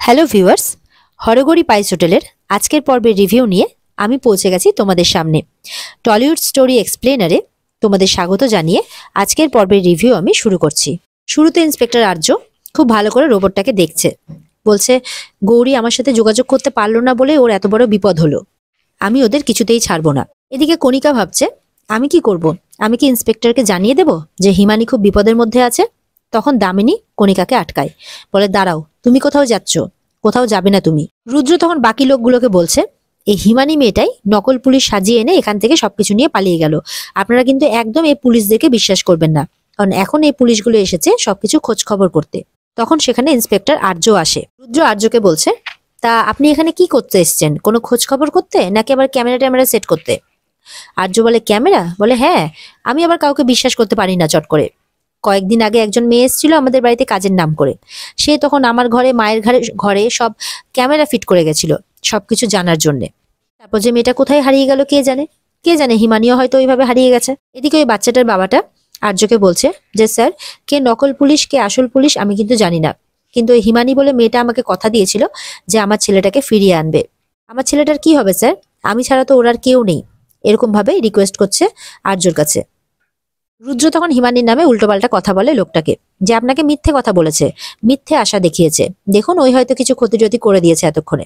Hello viewers, হরগৌরী পাইস হোটেলের আজকের পর্বের রিভিউ নিয়ে আমি পৌঁছে গেছি তোমাদের সামনে। টলিউড স্টোরি এক্সপ্লেনারে তোমাদের স্বাগত জানিয়ে আজকের পর্বের রিভিউ আমি শুরু করছি। শুরুতে ইন্সপেক্টর আর্য খুব ভালো করে রোবটটাকে দেখছে, বলছে গৌরী আমার সাথে যোগাযোগ করতে পারলো না বলে ওর এত বড় বিপদ হলো, আমি ওদের কিছুতেই ছাড়বো না। এদিকে কণিকা ভাবছে আমি কি করব, আমি কি ইন্সপেক্টরকে জানিয়ে দেব যে হিমানি খুব বিপদের মধ্যে আছে? তখন দামিনী কণিকাকে আটকায়, বলে দাঁড়াও, তুমি কোথাও যাচ্ছ, কোথাও যাবে না তুমি। রুদ্র তখন বাকি লোকগুলোকে বলছে এই হিমানি মেয়েটাই নকল পুলিশ সাজিয়ে এনে এখান থেকে সবকিছু নিয়ে পালিয়ে গেল। আপনারা কিন্তু একদম এই পুলিশদেরকে বিশ্বাস করবেন না, কারণ এখন এই পুলিশগুলো এসেছে সবকিছু খোঁজ খবর করতে। তখন সেখানে ইন্সপেক্টর আর্য আসে। রুদ্র আর্যকে বলছে তা আপনি এখানে কি করতে এসেছেন, কোনো খোঁজ খবর করতে নাকি আবার ক্যামেরা ট্যামেরা সেট করতে? আর্য বলে ক্যামেরা? বলে হ্যাঁ, আমি আবার কাউকে বিশ্বাস করতে পারি না চট করে। কয়েকদিন আগে একজন মেয়ে এসেছিল আমাদের বাড়িতে কাজের নাম করে, সে তখন আমার ঘরে মায়ের ঘরে সব ক্যামেরা ফিট করে গেছিল সবকিছু জানার জন্য। তারপর যে মেয়েটা কোথায় হারিয়ে গেল কে জানে, হিমানিও হয়তো ওইভাবে হারিয়ে গেছে। এদিকে ওই বাচ্চাটার বাবাটা আর্যকে বলছে যে স্যার, কে নকল পুলিশ কে আসল পুলিশ আমি কিন্তু জানি না, কিন্তু ওই হিমানি বলে মেয়েটা আমাকে কথা দিয়েছিল যে আমার ছেলেটাকে ফিরিয়ে আনবে। আমার ছেলেটার কি হবে স্যার, আমি ছাড়া তো ওর আর কেউ নেই, এরকম ভাবে রিকোয়েস্ট করছে আর্যর কাছে। রুদ্র তখন হিমানির নামে উল্টোপাল্টা কথা বলে লোকটাকে, যে আপনাকে মিথ্যে কথা বলেছে, মিথ্যে আশা দেখিয়েছে, দেখুন ওই হয়তো কিছু ক্ষতি করে দিয়েছে এতক্ষণে।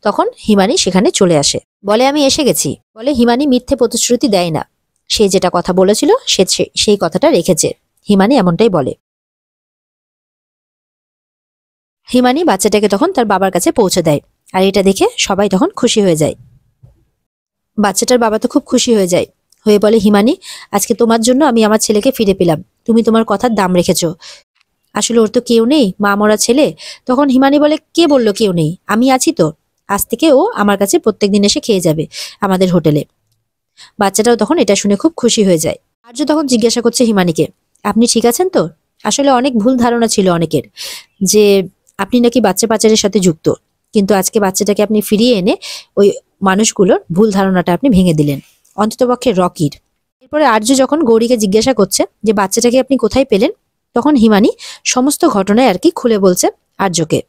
তখন হিমানি সেখানে চলে আসে, বলে আমি এসে গেছি। বলে হিমানি মিথ্যে প্রতিশ্রুতি দেয় না, সে যেটা কথা বলেছিল সে সেই কথাটা রেখেছে, হিমানি এমনটাই বলে। হিমানি বাচ্চাটাকে তখন তার বাবার কাছে পৌঁছে দেয়, আর এটা দেখে সবাই তখন খুশি হয়ে যায়। বাচ্চাটার বাবা তো খুব খুশি হয়ে যায়, হয়ে বলে হিমানি, আজকে তোমার জন্য আমি আমার ছেলেকে ফিরে পেলাম, তুমি তোমার কথার দাম রেখেছো। আসলে ওর তো কেউ নেই, মা মরা ছেলে। তখন হিমানি বলে কে বললো কেউ নেই, আমি আছি তো, আজ থেকে ও আমার কাছে প্রত্যেকদিন এসে খেয়ে যাবে আমাদের হোটেলে। বাচ্চাটাও তখন এটা শুনে খুব খুশি হয়ে যায়। আর্য তখন জিজ্ঞাসা করছে হিমানিকে, আপনি ঠিক আছেন তো? আসলে অনেক ভুল ধারণা ছিল অনেকের যে আপনি নাকি বাচ্চা পাচারের সাথে যুক্ত, কিন্তু আজকে বাচ্চাটাকে আপনি ফিরিয়ে এনে ওই মানুষগুলোর ভুল ধারণাটা আপনি ভেঙে দিলেন, অন্ততপক্ষে রকির। এরপরে আর্য যখন গৌরীকে জিজ্ঞাসা করছে যে বাচ্চাটাকে আপনি কোথায় পেলেন, তখন হিমানি সমস্ত ঘটনায় আর কি খুলে বলছে আর্যকে,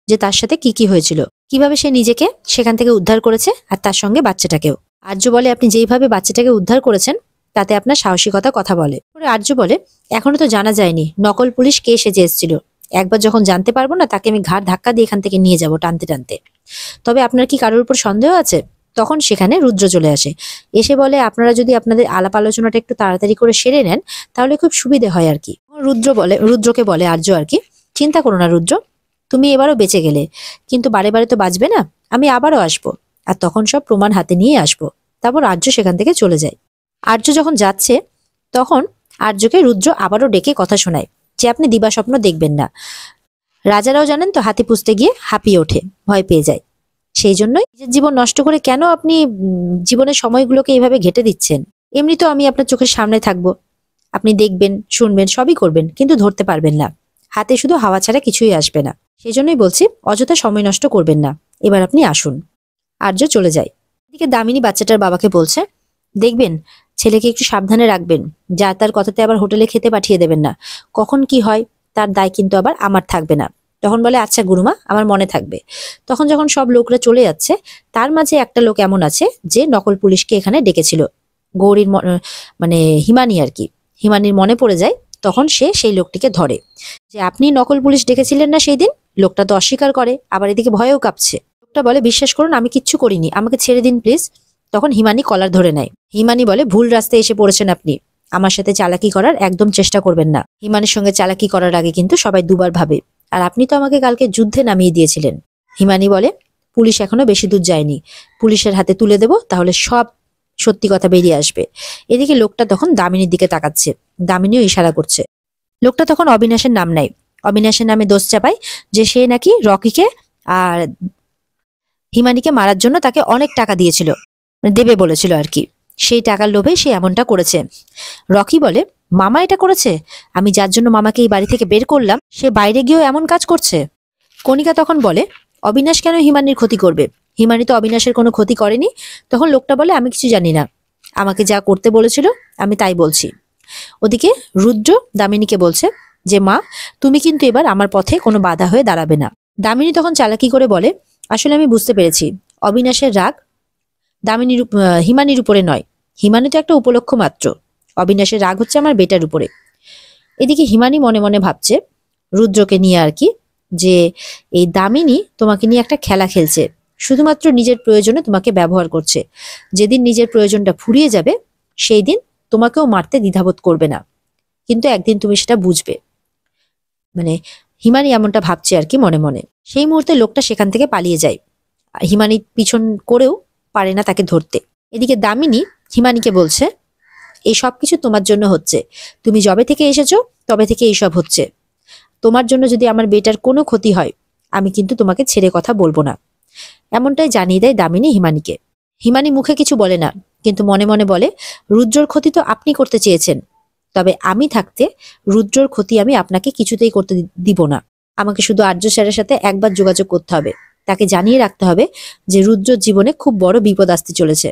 যে তার সাথে কি কি হয়েছিল, কিভাবে সে নিজেকে সেখান থেকে উদ্ধার করেছে, আর তার সঙ্গে বাচ্চাটাকেও। আর্য বলে আপনি যেইভাবে বাচ্চাটাকে উদ্ধার করেছেন তাতে আপনার সাহসিকতা কথা বলে। পরে আর্য বলে এখনো তো জানা যায়নি নকল পুলিশ কে সেজে এসেছিল, একবার যখন জানতে পারবো না তাকে আমি ঘাড় ধাক্কা দিয়ে এখান থেকে নিয়ে যাব টানতে টানতে। তবে আপনার কি কারোর উপর সন্দেহ আছে? তখন সেখানে রুদ্র চলে আসে, এসে বলে আপনারা যদি আপনাদের আলাপ আলোচনাটা একটু তাড়াতাড়ি করে সেরে নেন তাহলে খুব সুবিধে হয় আর কি। রুদ্রকে বলে আর্য আর কি, চিন্তা করো না রুদ্র, তুমি এবারও বেঁচে গেলে, কিন্তু বারে বারে তো বাঁচবে না, আমি আবারও আসবো, আর তখন সব প্রমাণ হাতে নিয়ে আসবো। তারপর আর্য সেখান থেকে চলে যায়। আর্য যখন যাচ্ছে তখন আর্যকে রুদ্র আবারও ডেকে কথা শোনায় যে আপনি দিবাস্বপ্ন দেখবেন না, রাজারাও জানেন তো হাতি পুষতে গিয়ে হাঁপিয়ে ওঠে, ভয় পেয়ে যায়, সেই জন্যই নিজের জীবন নষ্ট করে কেন আপনি জীবনের সময়গুলোকে এইভাবে ঘেটে দিচ্ছেন? এমনি তো আমি আপনার চোখের সামনে থাকবো, আপনি দেখবেন শুনবেন সবই করবেন, কিন্তু ধরতে পারবেন না, হাতে শুধু হাওয়া ছাড়া কিছুই আসবে না, সেই জন্যই বলছি অযথা সময় নষ্ট করবেন না, এবার আপনি আসুন। আর্য চলে যায়। এদিকে দামিনী বাচ্চাটার বাবাকে বলছে দেখবেন ছেলেকে একটু সাবধানে রাখবেন, যা তার কথাতে আবার হোটেলে খেতে পাঠিয়ে দেবেন না, কখন কি হয় তার দায় কিন্তু আবার আমার থাকবে না। তখন বলে আচ্ছা গুরুমা, আমার মনে থাকবে। তখন যখন সব লোকরা চলে যাচ্ছে, তার মাঝে একটা লোক এমন আছে যে নকল পুলিশকে এখানে ডেকেছিল, গৌরীর মানে হিমানি আর কি। হিমানির মনে পড়ে যায়, তখন সে সেই লোকটিকে ধরে, যে আপনি নকল পুলিশ ডেকেছিলেন না সেই দিন। লোকটা তো অস্বীকার করে, আবার এদিকে ভয়েও কাঁপছে। লোকটা বলে বিশ্বাস করুন আমি কিচ্ছু করিনি, আমাকে ছেড়ে দিন প্লিজ। তখন হিমানি কলার ধরে নেয়। হিমানি বলে ভুল রাস্তায় এসে পড়েছেন আপনি, আমার সাথে চালাকি করার একদম চেষ্টা করবেন না। হিমানির সঙ্গে চালাকি করার আগে কিন্তু সবাই দুবার ভাবে, আর আপনি তো আমাকে কালকে যুদ্ধে নামিয়ে দিয়েছিলেন। হিমানি বলে পুলিশ এখনো বেশি দূর যায়নি, পুলিশের হাতে তুলে দেব, তাহলে সব সত্যি কথা বেরিয়ে আসবে। এদিকে লোকটা তখন দামিনীর দিকে তাকাচ্ছে, দামিনীও ইশারা করছে। লোকটা তখন অবিনাশের নাম নেয়, অবিনাশের নামে দোষ চাপায় যে সে নাকি রকিকে আর হিমানিকে মারার জন্য তাকে অনেক টাকা দিয়েছিল, দেবে বলেছিল আর কি, সেই টাকার লোভে সে এমনটা করেছে। রকি বলে মামা এটা করেছে, আমি যার জন্য মামাকে এই বাড়ি থেকে বের করলাম সে বাইরে গিয়েও এমন কাজ করছে। কণিকা তখন বলে অবিনাশ কেন হিমানির ক্ষতি করবে, হিমানি তো অবিনাশের কোনো ক্ষতি করেনি। তখন লোকটা বলে আমি কিছু জানি না, আমাকে যা করতে বলেছিল আমি তাই বলছি। ওদিকে রুদ্র দামিনীকে বলছে যে মা, তুমি কিন্তু এবার আমার পথে কোনো বাধা হয়ে দাঁড়াবে না, দামিনী তখন চালাকি করে বলে, আসলে আমি বুঝতে পেরেছি অবিনাশের রাগ হিমানির উপরে নয়, হিমানি তো একটা উপলক্ষ মাত্র, অবিনাশের রাগ হচ্ছে আমার বেটার উপরে। এদিকে হিমানি মনে মনে ভাবছে রুদ্রকে নিয়ে আর কি, যে এই দামিনী তোমাকে নিয়ে একটা খেলা খেলছে, শুধুমাত্র নিজের প্রয়োজনে তোমাকে ব্যবহার করছে। যেদিন নিজের প্রয়োজনটা ফুরিয়ে যাবে সেই দিন তোমাকেও মারতে দ্বিধাবোধ করবে না, কিন্তু একদিন তুমি সেটা বুঝবে। মানে হিমানি এমনটা ভাবছে আর কি মনে মনে। সেই মুহূর্তে লোকটা সেখান থেকে পালিয়ে যায়, হিমানি পিছন করেও পারে না তাকে ধরতে। এদিকে দামিনী হিমানিকে বলছে, এই সব কিছু তোমার জন্য হচ্ছে, তুমি যবে থেকে এসেছো তবে থেকে এইসব হচ্ছে। তোমার জন্য যদি আমার বেটার কোনো ক্ষতি হয় আমি কিন্তু তোমাকে ছেড়ে কথা বলবো না। এমনটাই জানিয়ে দেয় দামিনী হিমানিকে। হিমানি মুখে কিছু বলে না, কিন্তু মনে মনে বলে, রুদ্রর ক্ষতি তো আপনি করতে চেয়েছেন, তবে আমি থাকতে রুদ্রর ক্ষতি আমি আপনাকে কিছুতেই করতে দিব না। আমাকে শুধু আর্য স্যারের সাথে একবার যোগাযোগ করতে হবে, তাকে জানিয়ে রাখতে হবে যে রুদ্রর জীবনে খুব বড় বিপদ আসতে চলেছে।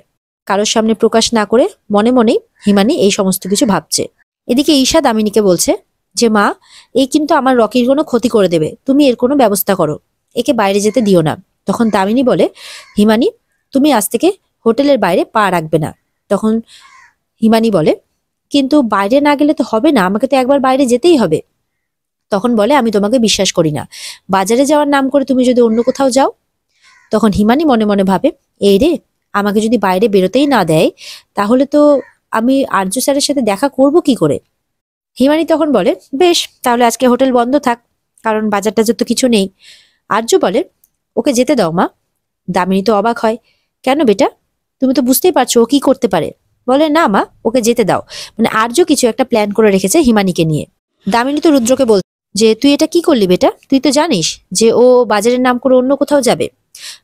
কারোর সামনে প্রকাশ না করে মনে মনেই হিমানি এই সমস্ত কিছু ভাবছে। এদিকে ঈশা দামিনীকে বলছে যে, মা, এই কিন্তু আমার রকির কোনো ক্ষতি করে দেবে, তুমি এর কোনো ব্যবস্থা করো, একে বাইরে যেতে দিও না। তখন দামিনী বলে, হিমানি, তুমি আজ থেকে হোটেলের বাইরে পা রাখবে না। তখন হিমানি বলে, কিন্তু বাইরে না গেলে তো হবে না, আমাকে তো একবার বাইরে যেতেই হবে। তখন বলে, আমি তোমাকে বিশ্বাস করি না, বাজারে যাওয়ার নাম করে তুমি যদি অন্য কোথাও যাও। তখন হিমানি মনে মনে ভাবে, এই রে, আমাকে যদি বাইরে বেরোতেই না দেয় তাহলে তো আমি আর্য স্যারের সাথে দেখা করব কি করে। হিমানি তখন বলে, বেশ, তাহলে আজকে হোটেল বন্ধ থাক, কারণ বাজার টাজার তো কিছু নেই। আর্য বলে, ওকে যেতে দাও মা। দামিনী তো অবাক হয়, কেন বেটা, তুমি তো বুঝতেই পারছো ও কি করতে পারে। বলে, না মা, ওকে যেতে দাও। মানে আর্য কিছু একটা প্ল্যান করে রেখেছে হিমানিকে নিয়ে। দামিনী তো রুদ্রকে বল যে, তুই এটা কি করলি বেটা, তুই তো জানিস যে ও বাজারের নাম করে অন্য কোথাও যাবে।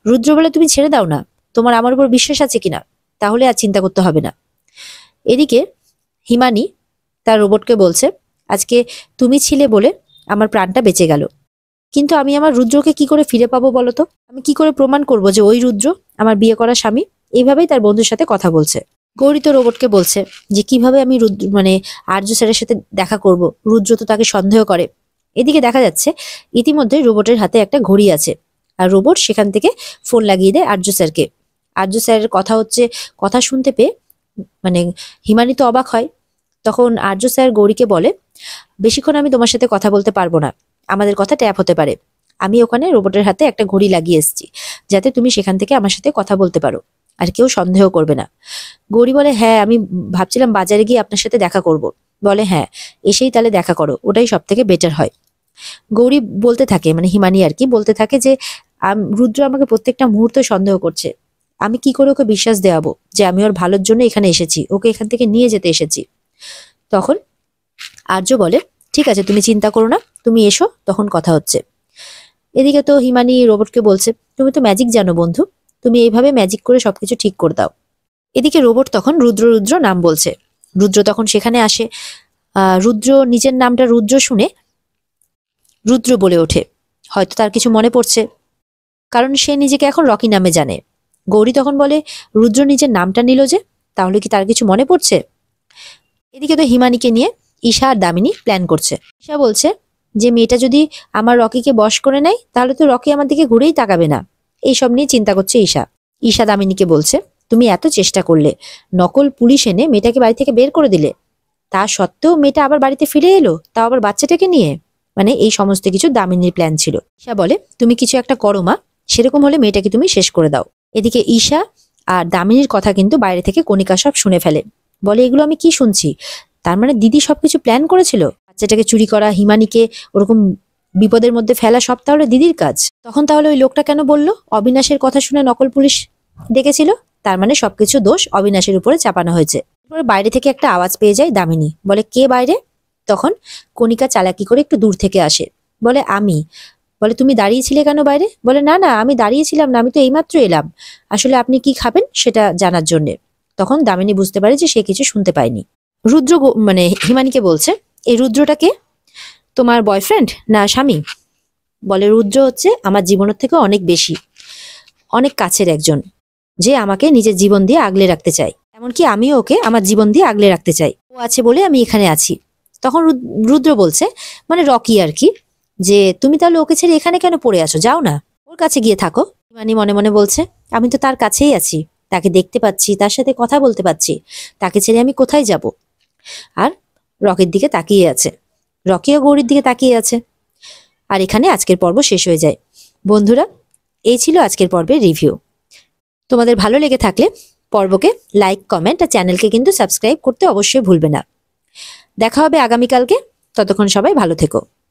রুদ্র বলে, তুমি ছেড়ে দাও না, তোমার আমার উপর বিশ্বাস আছে কিনা, তাহলে আর চিন্তা করতে হবে না। এদিকে হিমানি তার রোবটকে বলছে, আজকে তুমি ছিলে বলে আমার প্রাণটা বেঁচে গেল, কিন্তু আমি আমার রুদ্রকে কি করে ফিরে পাবো বলো তো, আমি কি করে প্রমাণ করব যে ওই রুদ্র আমার বিয়ে করা স্বামী। এইভাবেই তার বন্ধুর সাথে কথা বলছে। গৌরী তো রোবটকে বলছে যে কিভাবে আমি আর্য স্যারের সাথে দেখা করব, রুদ্র তো তাকে সন্দেহ করে। এদিকে দেখা যাচ্ছে ইতিমধ্যে রোবটের হাতে একটা ঘড়ি আছে, আর রোবট সেখান থেকে ফোন লাগিয়ে দেয় আর্য স্যারকে। আর্য স্যারের কথা হচ্ছে, কথা শুনতে পেয়ে হিমানি তো অবাক হয়। তখন আর্য স্যার গৌরীকে বলে, বেশিক্ষণ আমি তোমার সাথে কথা বলতে পারবো না, আমাদের কথা ট্যাপ হতে পারে। আমি ওখানে রোবটের হাতে একটা ঘড়ি লাগিয়ে এসেছি, যাতে তুমি সেখান থেকে আমার সাথে কথা বলতে পারো, আর কেউ সন্দেহ করবে না। গৌরী বলে, হ্যাঁ, আমি ভাবছিলাম বাজারে গিয়ে আপনার সাথে দেখা করব। বলে, হ্যাঁ, এসেই তাহলে দেখা করো, ওটাই সব থেকে বেটার হয়। গৌরী বলতে থাকে, হিমানি আর কি বলতে থাকে যে, রুদ্র আমাকে প্রত্যেকটা মুহূর্তে সন্দেহ করছে, আমি কি করে ওকে বিশ্বাস দেওয়াবো যে আমি ওর ভালোর জন্য এখানে এসেছি, ওকে এখান থেকে নিয়ে যেতে এসেছি। তখন আর্য বলে, ঠিক আছে, তুমি চিন্তা করো না, তুমি এসো, তখন কথা হচ্ছে। এদিকে তো হিমানি রোবটকে বলছে, তুমি তো ম্যাজিক জানো বন্ধু, তুমি এইভাবে ম্যাজিক করে সবকিছু ঠিক করে দাও। এদিকে রোবট তখন রুদ্র রুদ্র নাম বলছে। রুদ্র তখন সেখানে আসে। রুদ্র নিজের নামটা রুদ্র শুনে রুদ্র বলে ওঠে, হয়তো তার কিছু মনে পড়ছে, কারণ সে নিজেকে এখন রকি নামে জানে। গৌরী তখন বলে, রুদ্র নিজের নামটা নিল যে, তাহলে কি তার কিছু মনে পড়ছে। এদিকে তো হিমানিকে নিয়ে ঈশা আর দামিনী প্ল্যান করছে। ঈশা বলছে যে, মেয়েটা যদি আমার রকিকে বশ করে নেয় তাহলে তো রকি আমার দিকে ঘুরেই তাকাবে না। এইসব নিয়ে চিন্তা করছে ঈশা। ঈশা দামিনীকে বলছে, তুমি এত চেষ্টা করলে, নকল পুলিশ এনে মেয়েটাকে বাড়ি থেকে বের করে দিলে, তা সত্ত্বেও মেয়েটা আবার বাড়িতে ফিরে এলো, তাও আবার বাচ্চাটাকে নিয়ে। এই সমস্ত কিছু দামিনীর প্ল্যান ছিল। ঈশা বলে, তুমি কিছু একটা করো মা, সেরকম হলে মেয়েটাকে তুমি শেষ করে দাও। এদিকে ঈশা আর দামিনীর কথা কিন্তু বাইরে থেকে কণিকা সব শুনে ফেলে। বলে, এগুলো আমি কি শুনছি, তার দিদি সবকিছু প্ল্যান করেছিল, বাচ্চাটাকে চুরি করা, হিমানিকে ওরকম বিপদের মধ্যে ফেলা, সব তাহলে দিদির কাজ। তখন তাহলে ওই লোকটা কেন বললো অবিনাশের কথা শুনে নকল পুলিশ ডেকেছিল, তার সবকিছু দোষ অবিনাশের উপরে চাপানো হয়েছে। এরপরে বাইরে থেকে একটা আওয়াজ পেয়ে যায় দামিনী, বলে, কে বাইরে। তখন কণিকা চালাকি করে একটু দূর থেকে আসে, বলে, আমি। বলে, তুমি দাঁড়িয়েছিলে কেন বাইরে। বলে, না না, আমি দাঁড়িয়েছিলাম না, আমি তো এইমাত্র এলাম, আসলে আপনি কি খাবেন সেটা জানার জন্যে। তখন দামিনী বুঝতে পারে যে সে কিছু শুনতে পায়নি। রুদ্র হিমানিকে বলছে, এই রুদ্রটাকে তোমার বয়ফ্রেন্ড না স্বামী। বলে, রুদ্র হচ্ছে আমার জীবনের থেকে অনেক বেশি, অনেক কাছের একজন, যে আমাকে নিজের জীবন দিয়ে আগলে রাখতে চাই, এমনকি আমিও ওকে আমার জীবন দিয়ে আগলে রাখতে চাই, ও আছে বলে আমি এখানে আছি। তখন রুদ্র বলছে, রকি আর কি, যে তুমি তাহলে ওকে ছেড়ে এখানে কেন পড়ে আছো, যাও না, ওর কাছে গিয়ে থাকো। হিমানি মনে মনে বলছে, আমি তো তার কাছেই আছি, তাকে দেখতে পাচ্ছি, তার সাথে কথা বলতে পারছি, তাকে ছেড়ে আমি কোথায় যাব। আর রকির দিকে তাকিয়ে আছে, রকিও গৌরীর দিকে তাকিয়ে আছে। আর এখানে আজকের পর্ব শেষ হয়ে যায়। বন্ধুরা, এই ছিল আজকের পর্বের রিভিউ। তোমাদের ভালো লেগে থাকলে পর্বকে লাইক, কমেন্ট আর চ্যানেলকে কিন্তু সাবস্ক্রাইব করতে অবশ্যই ভুলবে না। দেখা হবে আগামীকালকে, ততক্ষণ সবাই ভালো থেকো।